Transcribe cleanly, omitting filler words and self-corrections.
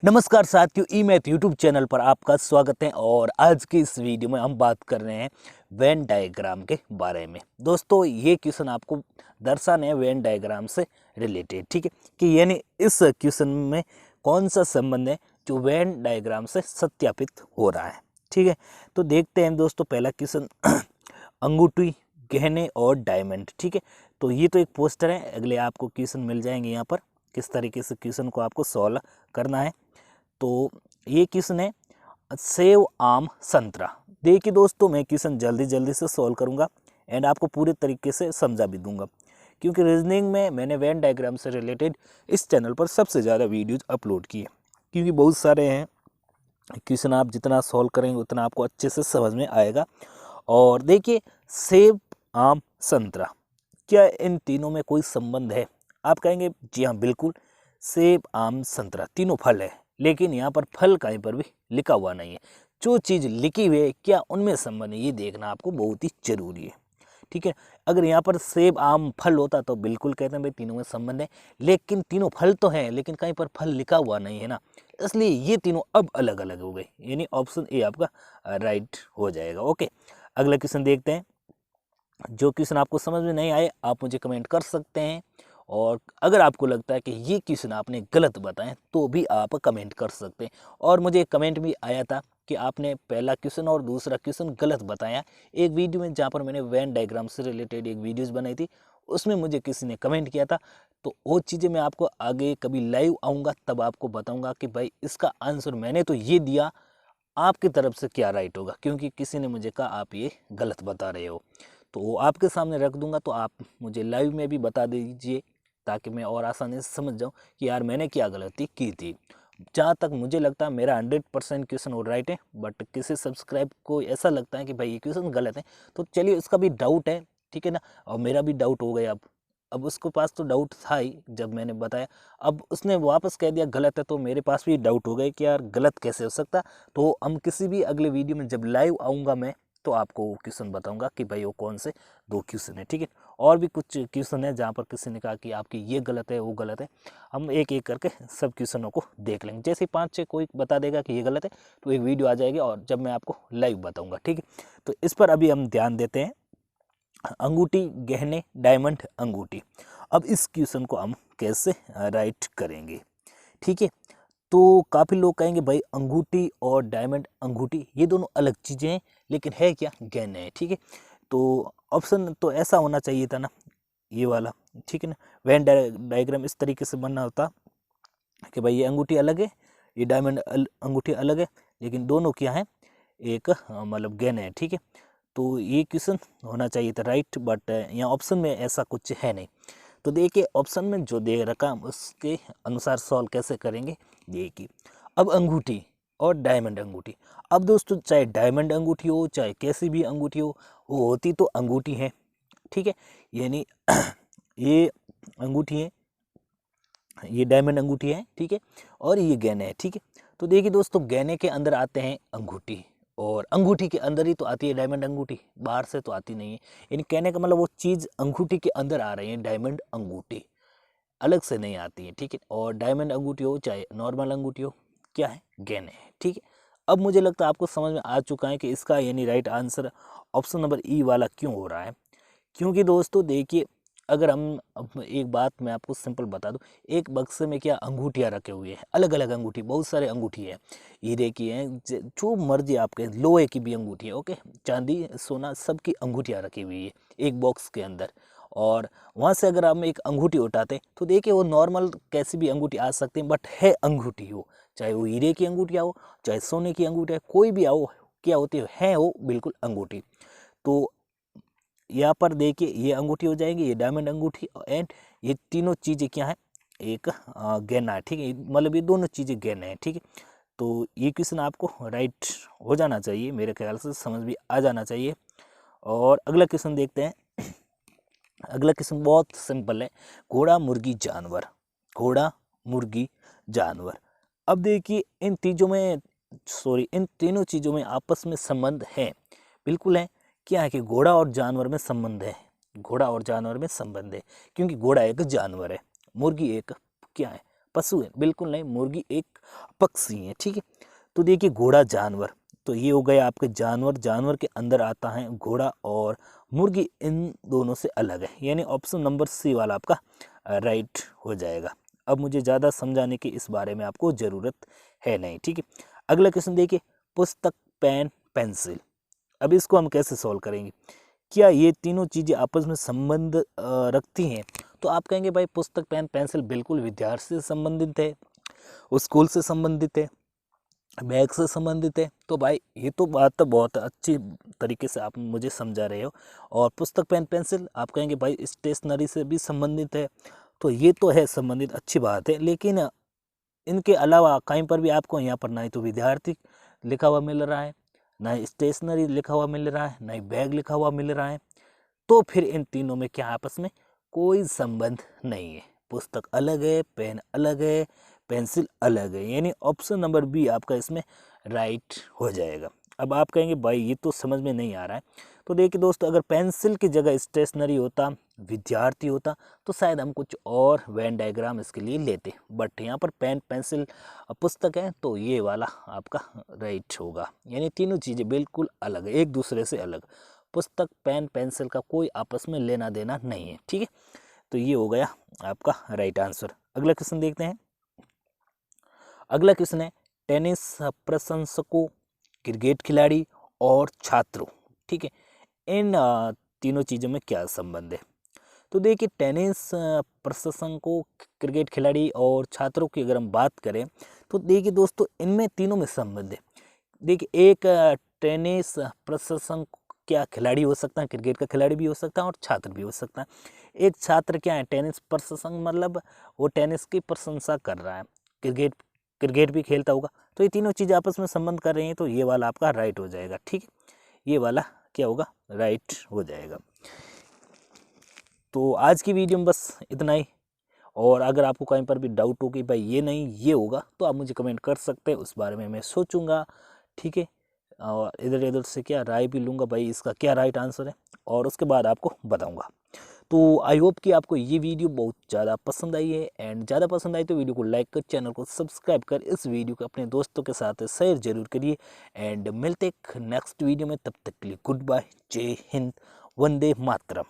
नमस्कार साथियों, ई math YouTube channel पर आपका स्वागत है। और आज की इस वीडियो में हम बात कर रहे हैं वेन डायग्राम के बारे में। दोस्तों, ये क्वेश्चन आपको दर्शाना है वेन डायग्राम से रिलेटेड, ठीक है, कि यानी इस क्वेश्चन में कौन सा संबंध है जो वेन डायग्राम से सत्यापित हो रहा है। ठीक है, तो देखते हैं दोस्तों पहला क्वेश्चन अंगूठी, गहने और डायमंड। ठीक है, तो ये तो एक पोस्टर है, अगले आपको क्वेश्चन मिल जाएंगे यहाँ पर किस तरीके से क्वेश्चन को आपको सॉल्व करना है। तो ये क्वेश्चन है सेव आम संतरा। देखिए दोस्तों, मैं क्वेश्चन जल्दी जल्दी से सॉल्व करूंगा एंड आपको पूरे तरीके से समझा भी दूंगा, क्योंकि रीजनिंग में मैंने वेन डायग्राम से रिलेटेड इस चैनल पर सबसे ज़्यादा वीडियोज अपलोड किए, क्योंकि बहुत सारे हैं क्वेश्चन। आप जितना सॉल्व करेंगे उतना आपको अच्छे से समझ में आएगा। और देखिए, सेब, आम, संतरा, क्या इन तीनों में कोई संबंध है? आप कहेंगे जी हाँ बिल्कुल, सेब, आम, संतरा तीनों फल है, लेकिन यहाँ पर फल कहीं पर भी लिखा हुआ नहीं है। जो चीज़ लिखी हुई है क्या उनमें संबंध है, ये देखना आपको बहुत ही जरूरी है। ठीक है, अगर यहाँ पर सेब, आम फल होता तो बिल्कुल कहते हैं भाई तीनों में संबंध है, लेकिन तीनों फल तो हैं, लेकिन कहीं पर फल लिखा हुआ नहीं है ना, इसलिए ये तीनों अब अलग अलग हो गए, यानी ऑप्शन ए आपका राइट हो जाएगा। ओके, अगला क्वेश्चन देखते हैं। जो क्वेश्चन आपको समझ में नहीं आए आप मुझे कमेंट कर सकते हैं, और अगर आपको लगता है कि ये क्वेश्चन आपने गलत बताए तो भी आप कमेंट कर सकते हैं। और मुझे कमेंट भी आया था कि आपने पहला क्वेश्चन और दूसरा क्वेश्चन गलत बताया एक वीडियो में, जहाँ पर मैंने वेन डायग्राम से रिलेटेड एक वीडियोस बनाई थी, उसमें मुझे किसी ने कमेंट किया था। तो वो चीज़ें मैं आपको आगे कभी लाइव आऊँगा तब आपको बताऊँगा कि भाई इसका आंसर मैंने तो ये दिया, आपकी तरफ से क्या राइट होगा, क्योंकि किसी ने मुझे कहा आप ये गलत बता रहे हो। तो वो आपके सामने रख दूंगा, तो आप मुझे लाइव में भी बता दीजिए, ताकि मैं और आसानी से समझ जाऊं कि यार मैंने क्या गलती की थी। जहाँ तक मुझे लगता है मेरा 100% क्वेश्चन और राइट है, बट किसी सब्सक्राइब को ऐसा लगता है कि भाई ये क्वेश्चन गलत है, तो चलिए उसका भी डाउट है, ठीक है ना। और मेरा भी डाउट हो गया अब उसके पास तो डाउट था ही जब मैंने बताया, अब उसने वापस कह दिया गलत है, तो मेरे पास भी डाउट हो गया कि यार गलत कैसे हो सकता। तो हम किसी भी अगले वीडियो में जब लाइव आऊँगा मैं, तो आपको क्वेश्चन बताऊंगा कि भाई वो कौन से दो क्वेश्चन है। ठीक है, और भी कुछ क्वेश्चन है जहाँ पर किसी ने कहा कि आपकी ये गलत है वो गलत है, हम एक एक करके सब क्वेश्चनों को देख लेंगे। जैसे 5-6 कोई बता देगा कि ये गलत है, तो एक वीडियो आ जाएगी और जब मैं आपको लाइव बताऊंगा। ठीक है, तो इस पर अभी हम ध्यान देते हैं। अंगूठी, गहने, डायमंड, अंगूठी। अब इस क्वेश्चन को हम कैसे राइट करेंगे? ठीक है, तो काफ़ी लोग कहेंगे भाई अंगूठी और डायमंड अंगूठी ये दोनों अलग चीज़ें हैं, लेकिन है क्या, गहने हैं। ठीक है, तो ऑप्शन तो ऐसा होना चाहिए था ना, ये वाला, ठीक है ना। वेन डायग्राम इस तरीके से बनना होता कि भाई ये अंगूठी अलग है, ये डायमंड अंगूठी अलग है, लेकिन दोनों क्या है, एक मतलब गहने है। ठीक है, तो ये क्वेश्चन होना चाहिए था राइट, बट यहाँ ऑप्शन में ऐसा कुछ है नहीं। तो देखिए ऑप्शन में जो दे रखा हम उसके अनुसार सॉल्व कैसे करेंगे। देखिए, अब अंगूठी और डायमंड अंगूठी, अब दोस्तों चाहे डायमंड अंगूठी हो चाहे कैसी भी अंगूठी हो, वो होती तो अंगूठी है। ठीक है, यानी ये अंगूठी है, ये डायमंड अंगूठी है, ठीक है, और ये गहने है। ठीक है, तो देखिए दोस्तों, गहने के अंदर आते हैं अंगूठी, और अंगूठी के अंदर ही तो आती है डायमंड अंगूठी, बाहर से तो आती नहीं है। यानी कहने का मतलब वो चीज़ अंगूठी के अंदर आ रही है, डायमंड अंगूठी अलग से नहीं आती है। ठीक है, और डायमंड अंगूठी हो चाहे नॉर्मल अंगूठी हो, क्या है, गहने है। ठीक है, अब मुझे लगता है आपको समझ में आ चुका है कि इसका यानी राइट आंसर ऑप्शन नंबर ई वाला क्यों हो रहा है। क्योंकि दोस्तों देखिए, अगर हम अब एक बात मैं आपको सिंपल बता दूं, एक बक्से में क्या अंगूठियां रखे हुए हैं, अलग अलग अंगूठी, बहुत सारे अंगूठी है, हीरे की हैं, जो मर्जी आपके, लोहे की भी अंगूठी है, ओके, चांदी, सोना, सबकी अंगूठियां रखी हुई है एक बॉक्स के अंदर। और वहाँ से अगर हम एक अंगूठी उठाते हैं तो देखिए वो नॉर्मल कैसी भी अंगूठी आ सकती है, बट है अंगूठी हो, चाहे वो हीरे की अंगूठिया हो चाहे सोने की अंगूठी है, कोई भी आओ, क्या होती है वो बिल्कुल अंगूठी। तो यहाँ पर देखिए ये अंगूठी हो जाएगी, ये डायमंड अंगूठी, एंड ये तीनों चीज़ें क्या है, एक गहना है। ठीक है, मतलब ये दोनों चीज़ें गहने हैं। ठीक है, तो ये क्वेश्चन आपको राइट हो जाना चाहिए, मेरे ख्याल से समझ भी आ जाना चाहिए। और अगला क्वेश्चन देखते हैं। अगला क्वेश्चन बहुत सिंपल है, घोड़ा, मुर्गी, जानवर। घोड़ा, मुर्गी, जानवर। अब देखिए इन तीनों में, सॉरी, इन तीनों चीज़ों में आपस में संबंध है, बिल्कुल है। क्या है कि घोड़ा और जानवर में संबंध है, घोड़ा और जानवर में संबंध है, क्योंकि घोड़ा एक जानवर है, मुर्गी एक क्या है, पशु है। बिल्कुल नहीं, मुर्गी एक पक्षी हैं, ठीक है। तो देखिए घोड़ा जानवर, तो ये हो गया आपके जानवर, जानवर के अंदर आता है घोड़ा, और मुर्गी इन दोनों से अलग है, यानी ऑप्शन नंबर सी वाला आपका राइट हो जाएगा। अब मुझे ज़्यादा समझाने की इस बारे में आपको ज़रूरत है नहीं, ठीक है। अगला क्वेश्चन देखिए, पुस्तक, पेन, पेंसिल। अब इसको हम कैसे सॉल्व करेंगे, क्या ये तीनों चीज़ें आपस में संबंध रखती हैं? तो आप कहेंगे भाई पुस्तक, पेन, पेंसिल बिल्कुल विद्यार्थी से संबंधित है, स्कूल से संबंधित है, बैग से संबंधित है। तो भाई ये तो बात तो बहुत अच्छी तरीके से आप मुझे समझा रहे हो। और पुस्तक, पेन, पेंसिल आप कहेंगे भाई स्टेशनरी से भी संबंधित है, तो ये तो है संबंधित, अच्छी बात है। लेकिन इनके अलावा कहीं पर भी आपको यहाँ पर ना ही तो विद्यार्थी लिखा हुआ मिल रहा है, ना ही स्टेशनरी लिखा हुआ मिल रहा है, ना ही बैग लिखा हुआ मिल रहा है। तो फिर इन तीनों में क्या आपस में कोई संबंध नहीं है। पुस्तक अलग है, पेन अलग है, पेंसिल अलग है, यानी ऑप्शन नंबर बी आपका इसमें राइट हो जाएगा। अब आप कहेंगे भाई ये तो समझ में नहीं आ रहा है। तो देखिए दोस्तों, अगर पेंसिल की जगह स्टेशनरी होता, विद्यार्थी होता, तो शायद हम कुछ और वेन डायग्राम इसके लिए लेते, बट यहाँ पर पेन, पेंसिल, पुस्तक है, तो ये वाला आपका राइट होगा। यानी तीनों चीज़ें बिल्कुल अलग है, एक दूसरे से अलग। पुस्तक, पेन, पेंसिल का कोई आपस में लेना देना नहीं है, ठीक है। तो ये हो गया आपका राइट आंसर। अगला क्वेश्चन देखते हैं। अगला क्वेश्चन है, टेनिस प्रशंसकों, क्रिकेट खिलाड़ी और छात्रों, ठीक है, इन तीनों चीज़ों में क्या संबंध है? तो देखिए टेनिस प्रशंसकों, क्रिकेट खिलाड़ी और छात्रों की अगर हम बात करें, तो देखिए दोस्तों इनमें तीनों में संबंध है। देखिए एक टेनिस प्रशंसक क्या खिलाड़ी हो सकता है, क्रिकेट का खिलाड़ी भी हो सकता है और छात्र भी हो सकता है। एक छात्र क्या है, टेनिस प्रशंसक, मतलब वो टेनिस की प्रशंसा कर रहा है, क्रिकेट क्रिकेट भी खेलता होगा। तो ये तीनों चीज़ आपस में संबंध कर रही हैं, तो ये वाला आपका राइट हो जाएगा, ठीक है। ये वाला क्या होगा, राइट हो जाएगा। तो आज की वीडियो में बस इतना ही। और अगर आपको कहीं पर भी डाउट हो कि भाई ये नहीं ये होगा, तो आप मुझे कमेंट कर सकते हैं, उस बारे में मैं सोचूंगा, ठीक है। और इधर इधर से क्या राय भी लूँगा भाई इसका क्या राइट आंसर है, और उसके बाद आपको बताऊंगा। तो आई होप कि आपको ये वीडियो बहुत ज़्यादा पसंद आई है, एंड ज़्यादा पसंद आई तो वीडियो को लाइक कर, चैनल को सब्सक्राइब कर, इस वीडियो को अपने दोस्तों के साथ शेयर जरूर करिए। एंड मिलते नेक्स्ट वीडियो में, तब तक के लिए गुड बाय, जय हिंद, वंदे मातरम।